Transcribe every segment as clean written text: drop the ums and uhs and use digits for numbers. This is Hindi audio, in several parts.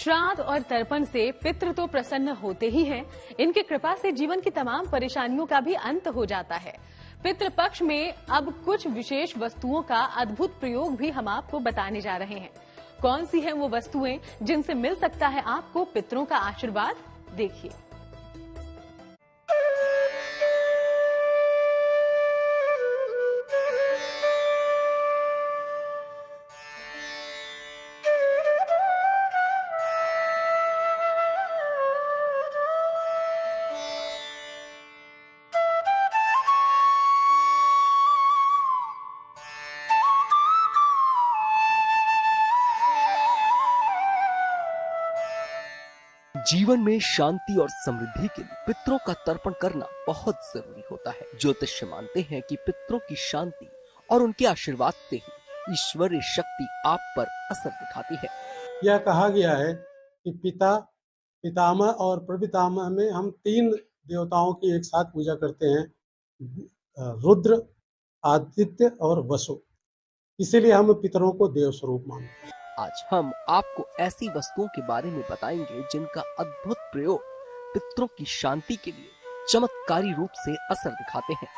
श्राद्ध और तर्पण से पितृ तो प्रसन्न होते ही हैं, इनकी कृपा से जीवन की तमाम परेशानियों का भी अंत हो जाता है। पितृपक्ष में अब कुछ विशेष वस्तुओं का अद्भुत प्रयोग भी हम आपको बताने जा रहे हैं। कौन सी हैं वो वस्तुएं जिनसे मिल सकता है आपको पितरों का आशीर्वाद, देखिए। जीवन में शांति और समृद्धि के लिए पितरों का तर्पण करना बहुत जरूरी होता है। ज्योतिष मानते हैं कि पितरों की शांति और उनके आशीर्वाद से ही ईश्वरीय शक्ति आप पर असर दिखाती है। यह कहा गया है कि पिता, पितामह और प्रपितामह में हम 3 देवताओं की एक साथ पूजा करते हैं, रुद्र, आदित्य और वसु। इसीलिए हम पितरों को देव स्वरूप मानते हैं। आज हम आपको ऐसी वस्तुओं के बारे में बताएंगे जिनका अद्भुत प्रयोग पितरों की शांति के लिए चमत्कारी रूप से असर दिखाते हैं।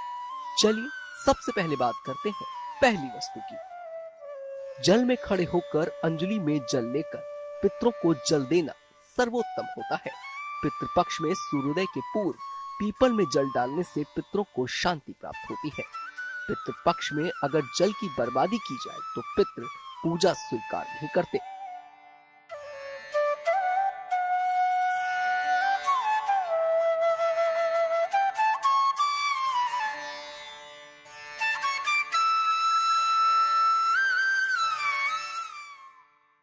चलिए सबसे पहले बात करते हैं पहली वस्तु की। जल में खड़े होकर अंजलि में जल लेकर पितरों को जल देना सर्वोत्तम होता है। पितृपक्ष में सूर्योदय के पूर्व पीपल में जल डालने से पितरों को शांति प्राप्त होती है। पितृपक्ष में अगर जल की बर्बादी की जाए तो पितृ पूजा स्वीकार नहीं करते।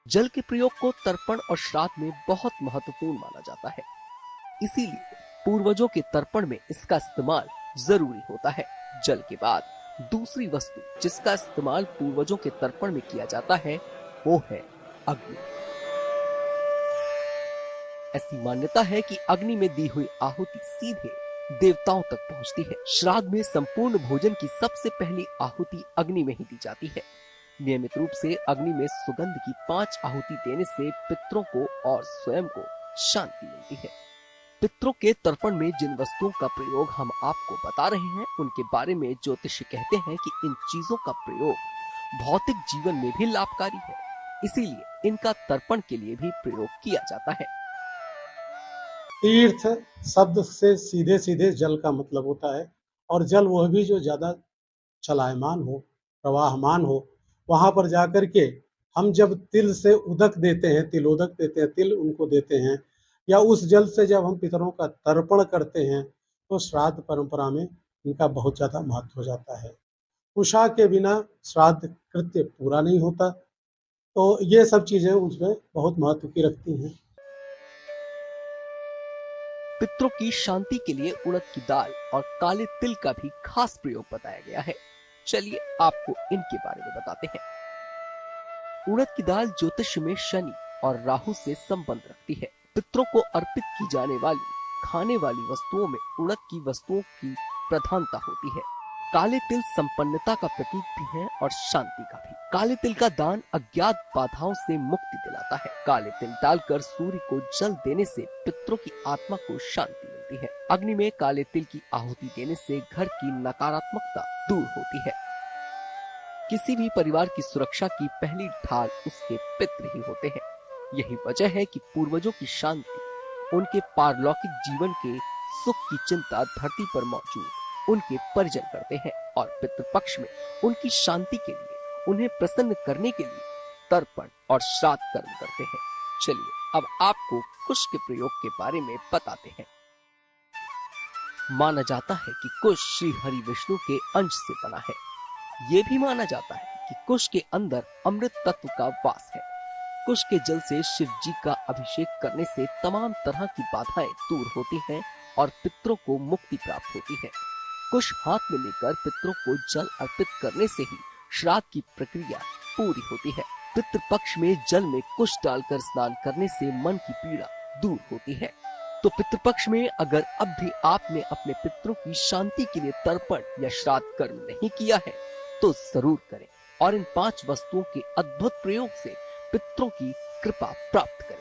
जल के प्रयोग को तर्पण और श्राद्ध में बहुत महत्वपूर्ण माना जाता है, इसीलिए पूर्वजों के तर्पण में इसका इस्तेमाल जरूरी होता है। जल के बाद दूसरी वस्तु जिसका इस्तेमाल पूर्वजों के तर्पण में किया जाता है वो है अग्नि। ऐसी मान्यता है कि अग्नि में दी हुई आहुति सीधे देवताओं तक पहुंचती है। श्राद्ध में संपूर्ण भोजन की सबसे पहली आहुति अग्नि में ही दी जाती है। नियमित रूप से अग्नि में सुगंध की 5 आहुति देने से पितरों को और स्वयं को शांति मिलती है। पितरों के तर्पण में जिन वस्तुओं का प्रयोग हम आपको बता रहे हैं उनके बारे में ज्योतिष कहते हैं कि इन चीजों का प्रयोग भौतिक जीवन में भी लाभकारी है, इसीलिए इनका तर्पण के लिए भी प्रयोग किया जाता है। तीर्थ शब्द से सीधे सीधे जल का मतलब होता है, और जल वह भी जो ज्यादा चलायमान हो, प्रवाहमान हो। वहां पर जाकर के हम जब तिल से उदक देते हैं, तिलोदक देते हैं, तिल उनको देते हैं, या उस जल से जब हम पितरों का तर्पण करते हैं तो श्राद्ध परंपरा में इनका बहुत ज्यादा महत्व हो जाता है। कुशा के बिना श्राद्ध कृत्य पूरा नहीं होता, तो ये सब चीजें उसमें बहुत महत्व की रखती हैं। पितरों की शांति के लिए उड़द की दाल और काले तिल का भी खास प्रयोग बताया गया है। चलिए आपको इनके बारे में बताते हैं। उड़द की दाल ज्योतिष में शनि और राहु से संबंध रखती है। पितरों को अर्पित की जाने वाली खाने वाली वस्तुओं में उड़द की वस्तुओं की प्रधानता होती है। काले तिल संपन्नता का प्रतीक भी है और शांति का भी। काले तिल का दान अज्ञात बाधाओं से मुक्ति दिलाता है। काले तिल डालकर सूर्य को जल देने से पितरों की आत्मा को शांति मिलती है। अग्नि में काले तिल की आहुति देने से घर की नकारात्मकता दूर होती है। किसी भी परिवार की सुरक्षा की पहली ढाल उसके पितृ ही होते हैं। यही वजह है कि पूर्वजों की शांति, उनके पारलौकिक जीवन के सुख की चिंता धरती पर मौजूद उनके परिजन करते हैं, और पितृपक्ष में उनकी शांति के लिए, उन्हें प्रसन्न करने के लिए तर्पण और श्राद्ध कर्म करते हैं। चलिए अब आपको कुश के प्रयोग के बारे में बताते हैं। माना जाता है कि कुश श्री हरि विष्णु के अंश से बना है। ये भी माना जाता है कि कुश के अंदर अमृत तत्व का वास है। कुश के जल से शिव जी का अभिषेक करने से तमाम तरह की बाधाएं दूर होती हैं और पितरों को मुक्ति प्राप्त होती है। कुश हाथ में लेकर पितरों को जल अर्पित करने से ही श्राद्ध की प्रक्रिया पूरी होती है। पितृपक्ष में जल में कुश डालकर स्नान करने से मन की पीड़ा दूर होती है। तो पितृपक्ष में अगर अब भी आपने अपने पितरों की शांति के लिए तर्पण या श्राद्ध कर्म नहीं किया है तो जरूर करें और इन 5 वस्तुओं के अद्भुत प्रयोग से पितरों की कृपा प्राप्त करें।